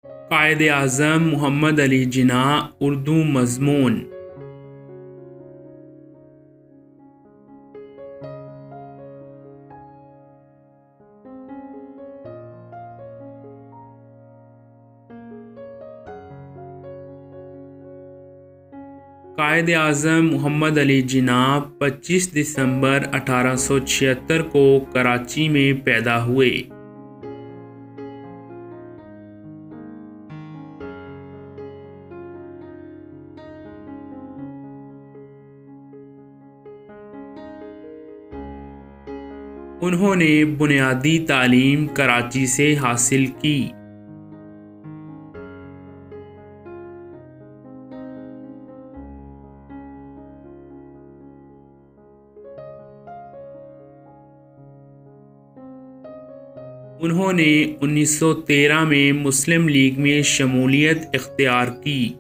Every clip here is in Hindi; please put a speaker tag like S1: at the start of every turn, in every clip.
S1: कायद-ए-आज़म मोहम्मद अली जिन्ना उर्दू मज़मून। कायद-ए-आज़म मोहम्मद अली जिन्ना 25 दिसंबर 1876 को कराची में पैदा हुए। उन्होंने बुनियादी तालीम कराची से हासिल की। उन्होंने 1913 में मुस्लिम लीग में शमूलियत इख्तियार की।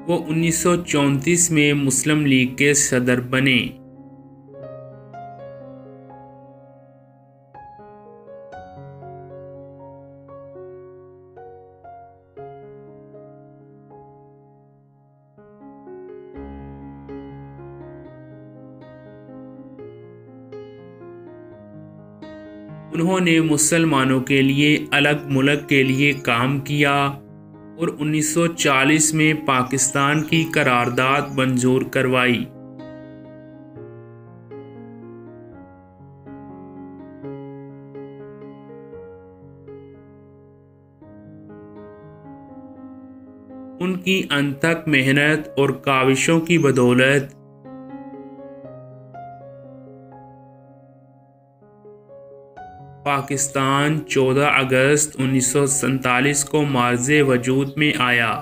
S1: वो 1934 में मुस्लिम लीग के सदर बने। उन्होंने मुसलमानों के लिए अलग मुल्क के लिए काम किया और 1940 में पाकिस्तान की करारदाद मंजूर करवाई। उनकी अनथक मेहनत और काविशों की बदौलत पाकिस्तान 14 अगस्त 1947 को मार्ज़े वजूद में आया।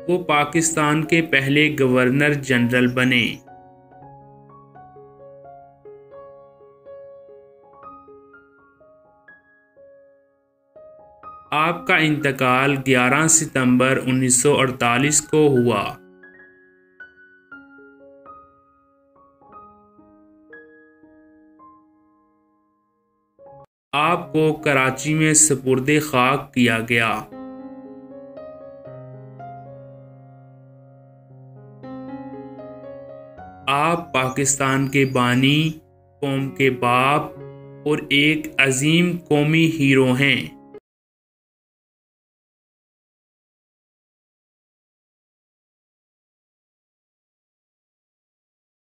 S1: वो पाकिस्तान के पहले गवर्नर जनरल बने। आपका इंतकाल 11 सितंबर 1948 को हुआ। आपको कराची में सुपुर्दे खाक किया गया। आप पाकिस्तान के बानी, कौम के बाप और एक अजीम कौमी हीरो हैं।